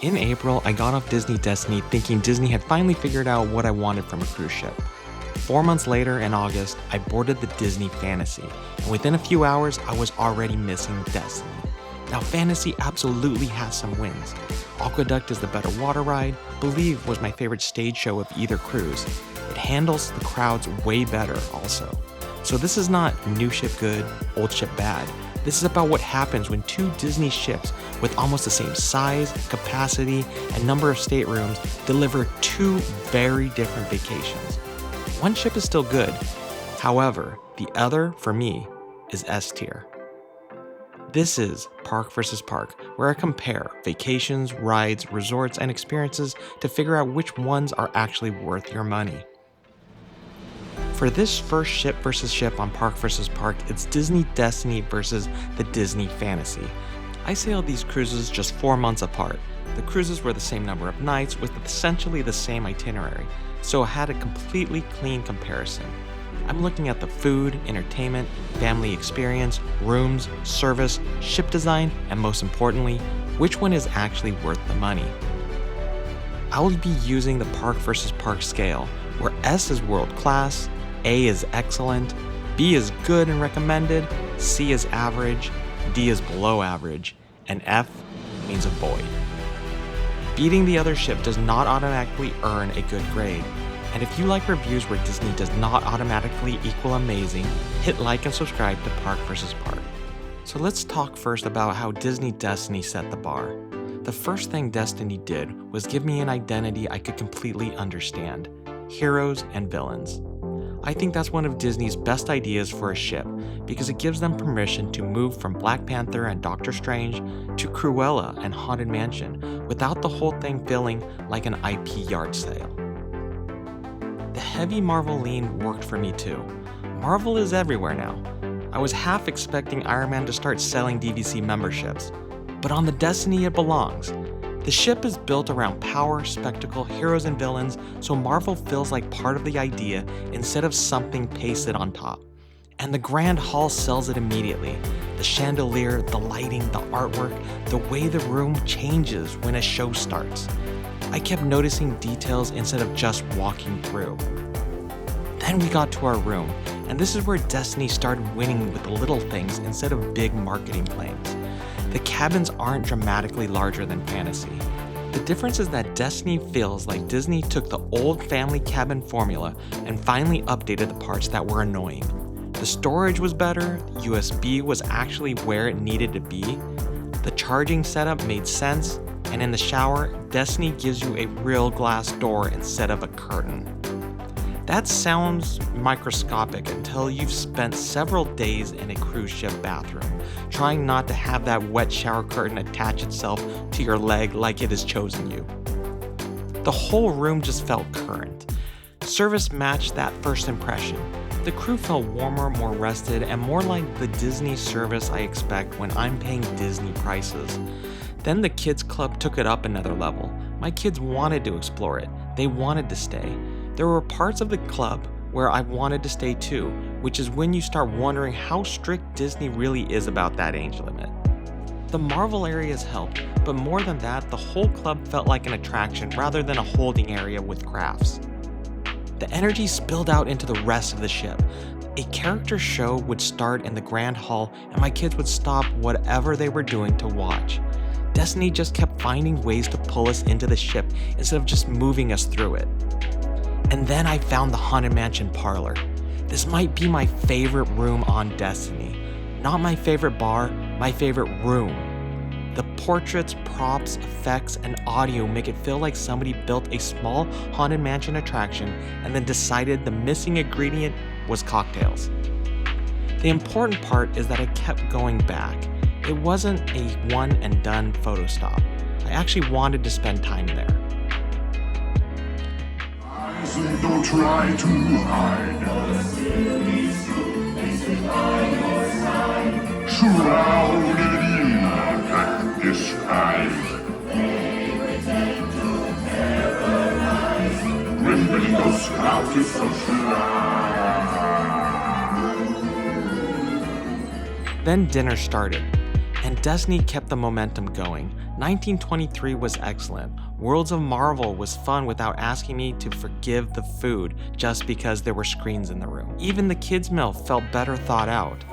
In April, I got off Disney Destiny thinking Disney had finally figured out what I wanted from a cruise ship. 4 months later, in August, I boarded the Disney Fantasy, and within a few hours, I was already missing Destiny. Now, Fantasy absolutely has some wins. Aqueduct is the better water ride, Believe was my favorite stage show of either cruise. It handles the crowds way better also. So this is not new ship good, old ship bad. This is about what happens when two Disney ships with almost the same size, capacity, and number of staterooms deliver two very different vacations. One ship is still good. However, the other, for me, is S tier. This is Park vs. Park, where I compare vacations, rides, resorts, and experiences to figure out which ones are actually worth your money. For this first ship versus ship on Park vs. Park, it's Disney Destiny versus the Disney Fantasy. I sailed these cruises just 4 months apart. The cruises were the same number of nights with essentially the same itinerary, so I had a completely clean comparison. I'm looking at the food, entertainment, family experience, rooms, service, ship design, and most importantly, which one is actually worth the money. I will be using the Park vs. Park scale, where S is world class, A is excellent, B is good and recommended, C is average, D is below average, and F means avoid. Beating the other ship does not automatically earn a good grade, and if you like reviews where Disney does not automatically equal amazing, hit like and subscribe to Park vs. Park. So let's talk first about how Disney Destiny set the bar. The first thing Destiny did was give me an identity I could completely understand: heroes and villains. I think that's one of Disney's best ideas for a ship because it gives them permission to move from Black Panther and Doctor Strange to Cruella and Haunted Mansion without the whole thing feeling like an IP yard sale. The heavy Marvel lean worked for me too. Marvel is everywhere now. I was half expecting Iron Man to start selling DVC memberships, but on the Destiny it belongs. The ship is built around power, spectacle, heroes, and villains, so Marvel feels like part of the idea instead of something pasted on top. And the Grand Hall sells it immediately. The chandelier, the lighting, the artwork, the way the room changes when a show starts. I kept noticing details instead of just walking through. Then we got to our room, and this is where Destiny started winning with the little things instead of big marketing claims. The cabins aren't dramatically larger than Fantasy. The difference is that Destiny feels like Disney took the old family cabin formula and finally updated the parts that were annoying. The storage was better, USB was actually where it needed to be, the charging setup made sense, and in the shower, Destiny gives you a real glass door instead of a curtain. That sounds microscopic until you've spent several days in a cruise ship bathroom, trying not to have that wet shower curtain attach itself to your leg like it has chosen you. The whole room just felt current. Service matched that first impression. The crew felt warmer, more rested, and more like the Disney service I expect when I'm paying Disney prices. Then the kids club took it up another level. My kids wanted to explore it. They wanted to stay. There were parts of the club where I wanted to stay too, which is when you start wondering how strict Disney really is about that age limit. The Marvel areas helped, but more than that, the whole club felt like an attraction rather than a holding area with crafts. The energy spilled out into the rest of the ship. A character show would start in the Grand Hall and my kids would stop whatever they were doing to watch. Destiny just kept finding ways to pull us into the ship instead of just moving us through it. And then I found the Haunted Mansion parlor. This might be my favorite room on Destiny. Not my favorite bar, my favorite room. The portraits, props, effects, and audio make it feel like somebody built a small Haunted Mansion attraction and then decided the missing ingredient was cocktails. The important part is that I kept going back. It wasn't a one and done photo stop. I actually wanted to spend time there. Don't try to hide. Shrouded in black disguise. Grim ghost out is so Then dinner started, and and Destiny kept the momentum going. 1923 was excellent. Worlds of Marvel was fun without asking me to forgive the food just because there were screens in the room. Even the kids' meal felt better thought out.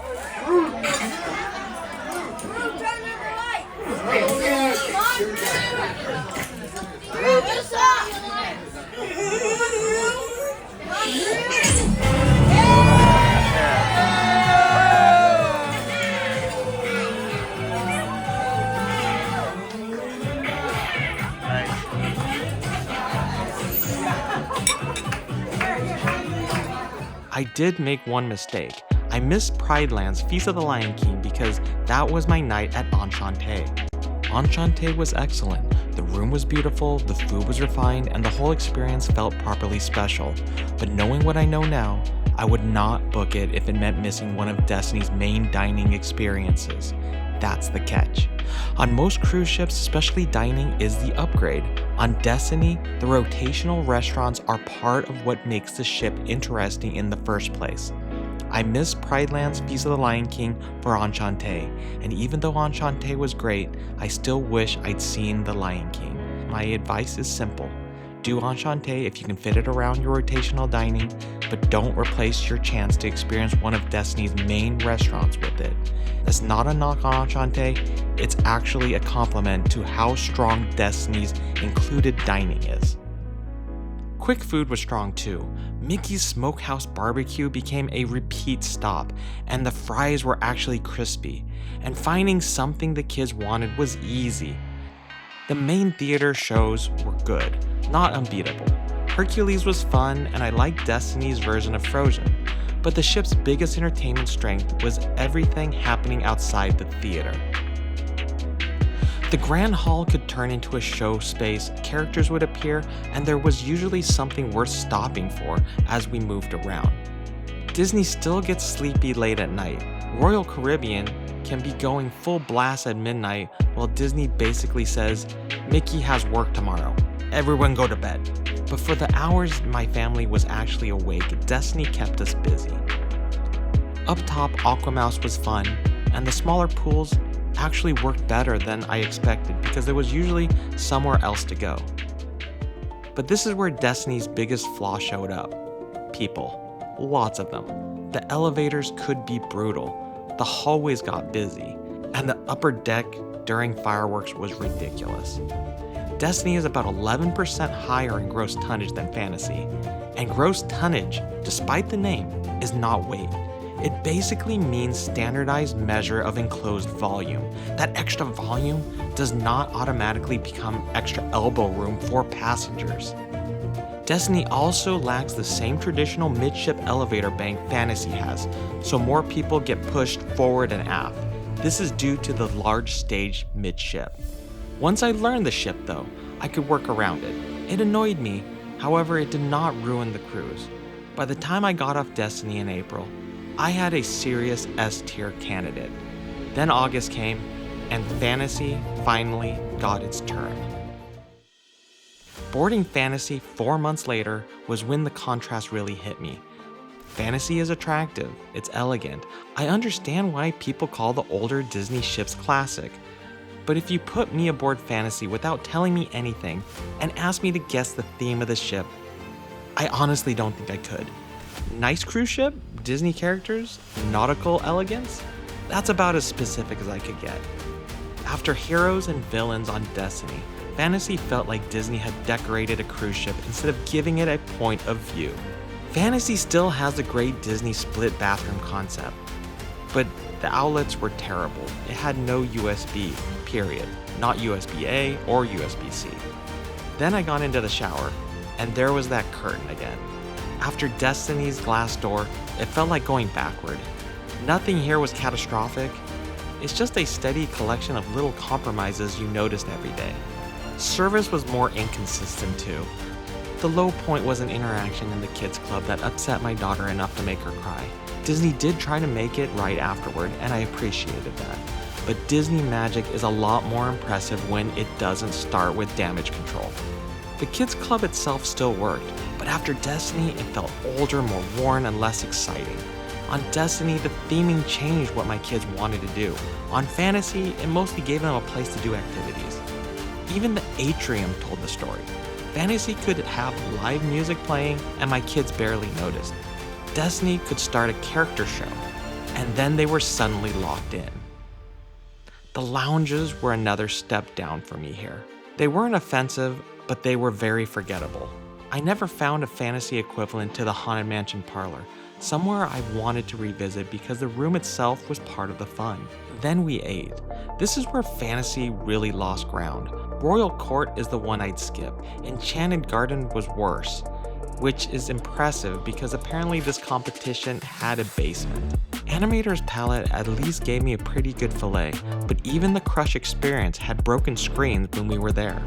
I did make one mistake. I missed Pride Land's Feast of the Lion King because that was my night at Enchante. Enchante was excellent. The room was beautiful, the food was refined, and the whole experience felt properly special. But knowing what I know now, I would not book it if it meant missing one of Destiny's main dining experiences. That's the catch. On most cruise ships, especially dining is the upgrade. On Destiny, the rotational restaurants are part of what makes the ship interesting in the first place. I missed Pride Land's Feast of the Lion King for Enchante, and even though Enchante was great, I still wish I'd seen the Lion King. My advice is simple. Do Enchante if you can fit it around your rotational dining, but don't replace your chance to experience one of Destiny's main restaurants with it. That's not a knock on Enchante, it's actually a compliment to how strong Destiny's included dining is. Quick food was strong too. Mickey's Smokehouse Barbecue became a repeat stop, and the fries were actually crispy, and finding something the kids wanted was easy. The main theater shows were good, not unbeatable. Hercules was fun, and I liked Destiny's version of Frozen, but the ship's biggest entertainment strength was everything happening outside the theater. The Grand Hall could turn into a show space, characters would appear, and there was usually something worth stopping for as we moved around. Disney still gets sleepy late at night. Royal Caribbean can be going full blast at midnight, while Disney basically says, Mickey has work tomorrow. Everyone go to bed. But for the hours my family was actually awake, Destiny kept us busy. Up top, Aquamouse was fun, and the smaller pools actually worked better than I expected because there was usually somewhere else to go. But this is where Destiny's biggest flaw showed up. People. Lots of them. The elevators could be brutal, the hallways got busy, and the upper deck during fireworks was ridiculous. Destiny is about 11% higher in gross tonnage than Fantasy, and gross tonnage, despite the name, is not weight. It basically means standardized measure of enclosed volume. That extra volume does not automatically become extra elbow room for passengers. Destiny also lacks the same traditional midship elevator bank Fantasy has, so more people get pushed forward and aft. This is due to the large stage midship. Once I learned the ship though, I could work around it. It annoyed me, however it did not ruin the cruise. By the time I got off Destiny in April, I had a serious S-tier candidate. Then August came, and Fantasy finally got its turn. Boarding Fantasy 4 months later was when the contrast really hit me. Fantasy is attractive, it's elegant. I understand why people call the older Disney ships classic. But if you put me aboard Fantasy without telling me anything and ask me to guess the theme of the ship, I honestly don't think I could. Nice cruise ship, Disney characters, nautical elegance? That's about as specific as I could get. After heroes and villains on Destiny, Fantasy felt like Disney had decorated a cruise ship instead of giving it a point of view. Fantasy still has a great Disney split bathroom concept, but the outlets were terrible. It had no USB, period. Not USB-A or USB-C. Then I got into the shower, and there was that curtain again. After Destiny's glass door, it felt like going backward. Nothing here was catastrophic. It's just a steady collection of little compromises you noticed every day. Service was more inconsistent too. The low point was an interaction in the kids club that upset my daughter enough to make her cry. Disney did try to make it right afterward, and I appreciated that. But Disney magic is a lot more impressive when it doesn't start with damage control. The kids club itself still worked, but after Destiny, it felt older, more worn, and less exciting. On Destiny, the theming changed what my kids wanted to do. On Fantasy, it mostly gave them a place to do activities. Even the atrium told the story. Fantasy could have live music playing, and my kids barely noticed. Destiny could start a character show, and then they were suddenly locked in. The lounges were another step down for me here. They weren't offensive, but they were very forgettable. I never found a fantasy equivalent to the Haunted Mansion parlor, somewhere I wanted to revisit because the room itself was part of the fun. Then we ate. This is where fantasy really lost ground. Royal Court is the one I'd skip. Enchanted Garden was worse, which is impressive because apparently this competition had a basement. Animator's Palette at least gave me a pretty good fillet, but even the Crush experience had broken screens when we were there.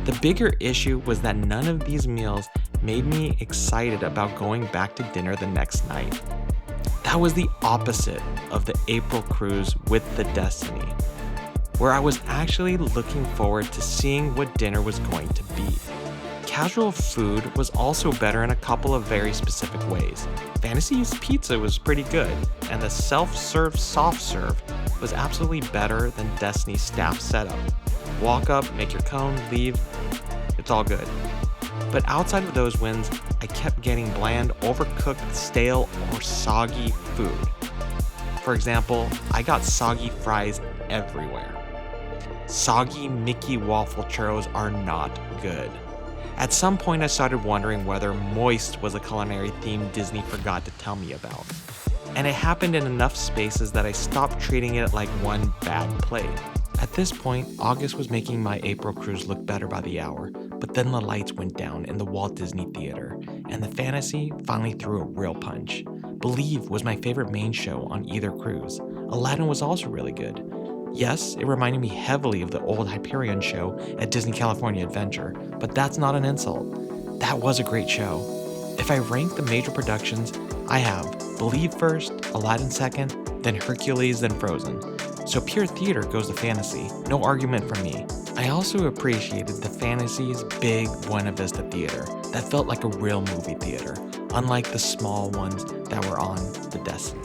The bigger issue was that none of these meals made me excited about going back to dinner the next night. That was the opposite of the April cruise with the Destiny, where I was actually looking forward to seeing what dinner was going to be. Casual food was also better in a couple of very specific ways. Fantasy's pizza was pretty good, and the self-serve soft serve was absolutely better than Destiny's staff setup. Walk up, make your cone, leave, it's all good. But outside of those wins, I kept getting bland, overcooked, stale, or soggy food. For example, I got soggy fries everywhere. Soggy Mickey waffle churros are not good. At some point I started wondering whether moist was a culinary theme Disney forgot to tell me about. And it happened in enough spaces that I stopped treating it like one bad plate. At this point, August was making my April cruise look better by the hour, but then the lights went down in the Walt Disney Theater, and the Fantasy finally threw a real punch. Believe was my favorite main show on either cruise. Aladdin was also really good. Yes, it reminded me heavily of the old Hyperion show at Disney California Adventure, but that's not an insult. That was a great show. If I rank the major productions, I have Believe first, Aladdin second, then Hercules, then Frozen. So pure theater goes to Fantasy, no argument from me. I also appreciated the Fantasy's big Buena Vista theater that felt like a real movie theater, unlike the small ones that were on the Destiny.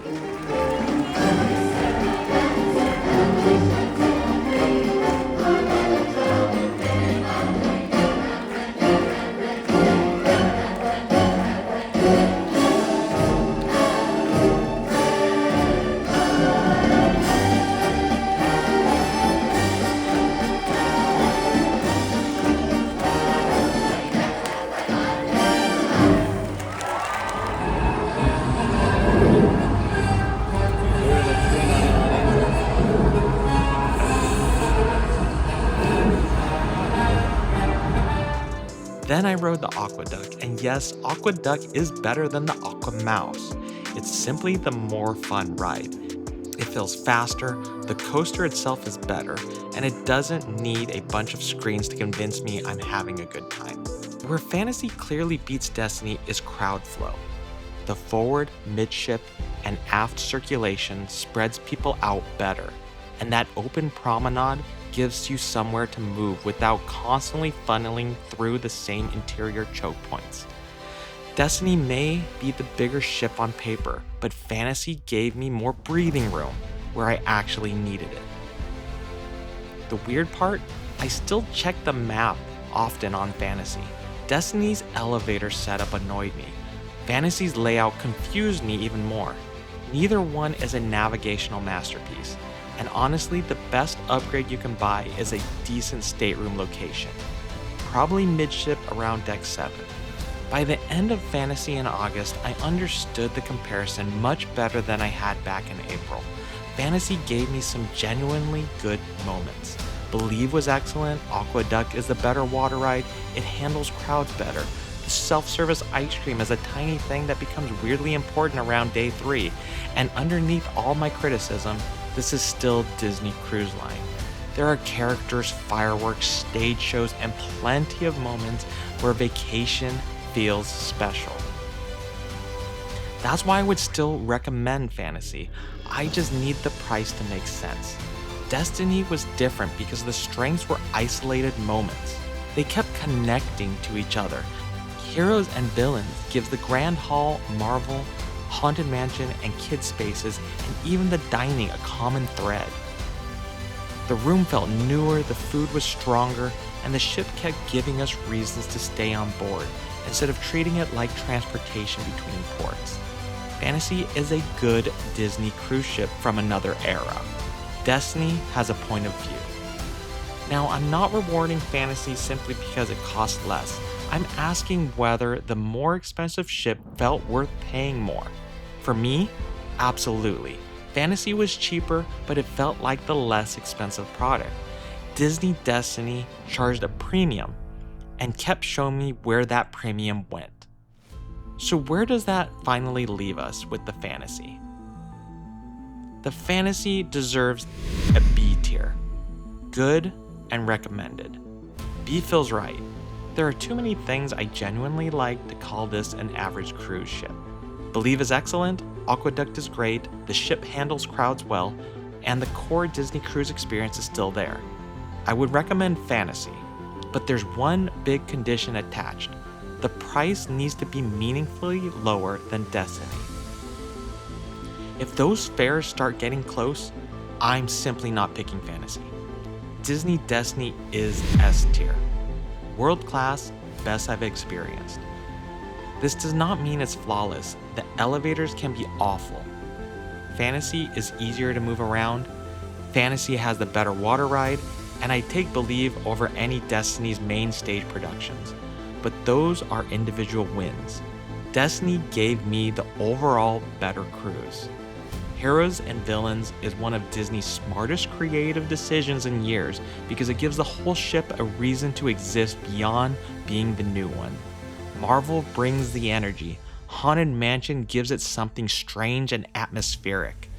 Then I rode the Aqueduct, and yes, Aqueduct is better than the Aqua Mouse. It's simply the more fun ride. It feels faster, the coaster itself is better, and it doesn't need a bunch of screens to convince me I'm having a good time. Where Fantasy clearly beats Destiny is crowd flow. The forward, midship, and aft circulation spreads people out better, and that open promenade gives you somewhere to move without constantly funneling through the same interior choke points. Destiny may be the bigger ship on paper, but Fantasy gave me more breathing room where I actually needed it. The weird part? I still check the map often on Fantasy. Destiny's elevator setup annoyed me. Fantasy's layout confused me even more. Neither one is a navigational masterpiece. And honestly, the best upgrade you can buy is a decent stateroom location, probably midship around deck 7. By the end of Fantasy in August, I understood the comparison much better than I had back in April. Fantasy gave me some genuinely good moments. Believe was excellent, Aqueduct is the better water ride, it handles crowds better. The self-service ice cream is a tiny thing that becomes weirdly important around day 3, and underneath all my criticism, this is still Disney Cruise Line. There are characters, fireworks, stage shows, and plenty of moments where vacation feels special. That's why I would still recommend Fantasy. I just need the price to make sense. Destiny was different because the strengths were isolated moments. They kept connecting to each other. Heroes and villains gives the Grand Hall, Marvel, Haunted Mansion and kid spaces, and even the dining a common thread. The room felt newer, the food was stronger, and the ship kept giving us reasons to stay on board instead of treating it like transportation between ports. Fantasy is a good Disney cruise ship from another era. Destiny has a point of view. Now, I'm not rewarding Fantasy simply because it costs less. I'm asking whether the more expensive ship felt worth paying more. For me, absolutely. Fantasy was cheaper, but it felt like the less expensive product. Disney Destiny charged a premium and kept showing me where that premium went. So where does that finally leave us with the Fantasy? The Fantasy deserves a B tier. Good and recommended. B feels right. There are too many things I genuinely like to call this an average cruise ship. Believe is excellent, Aqueduct is great, the ship handles crowds well, and the core Disney cruise experience is still there. I would recommend Fantasy, but there's one big condition attached. The price needs to be meaningfully lower than Destiny. If those fares start getting close, I'm simply not picking Fantasy. Disney Destiny is S tier. World class, best I've experienced. This does not mean it's flawless. The elevators can be awful. Fantasy is easier to move around. Fantasy has the better water ride, and I take Believe over any Destiny's main stage productions. But those are individual wins. Destiny gave me the overall better cruise. Heroes and Villains is one of Disney's smartest creative decisions in years because it gives the whole ship a reason to exist beyond being the new one. Marvel brings the energy. Haunted Mansion gives it something strange and atmospheric.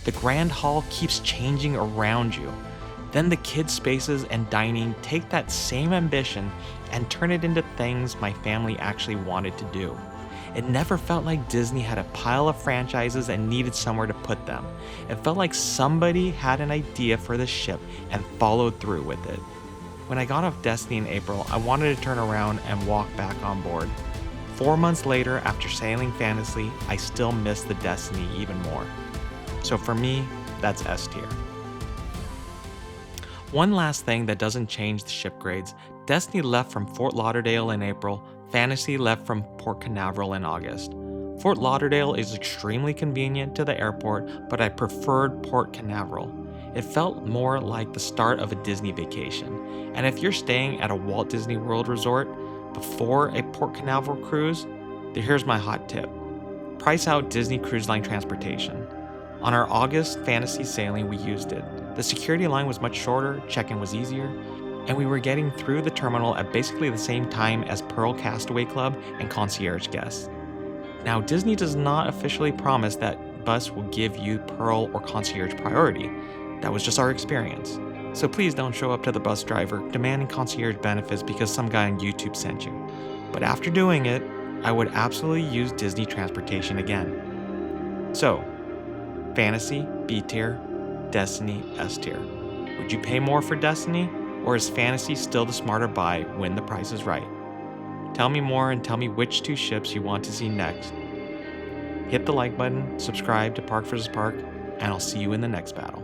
The Grand Hall keeps changing around you. Then the kids' spaces and dining take that same ambition and turn it into things my family actually wanted to do. It never felt like Disney had a pile of franchises and needed somewhere to put them. It felt like somebody had an idea for the ship and followed through with it. When I got off Destiny in April, I wanted to turn around and walk back on board. 4 months later, after sailing Fantasy, I still miss the Destiny even more. So for me, that's S tier. One last thing that doesn't change the ship grades, Destiny left from Fort Lauderdale in April, Fantasy left from Port Canaveral in August. Fort Lauderdale is extremely convenient to the airport, but I preferred Port Canaveral. It felt more like the start of a Disney vacation. And if you're staying at a Walt Disney World resort before a Port Canaveral cruise, then here's my hot tip. Price out Disney Cruise Line transportation. On our August Fantasy sailing, we used it. The security line was much shorter, check-in was easier, and we were getting through the terminal at basically the same time as Pearl Castaway Club and concierge guests. Now, Disney does not officially promise that bus will give you Pearl or concierge priority. That was just our experience. So please don't show up to the bus driver demanding concierge benefits because some guy on YouTube sent you. But after doing it, I would absolutely use Disney transportation again. So, Fantasy, B tier, Destiny, S tier. Would you pay more for Destiny? Or is Fantasy still the smarter buy when the price is right? Tell me more and tell me which two ships you want to see next. Hit the like button, subscribe to Park vs. Park, and I'll see you in the next battle.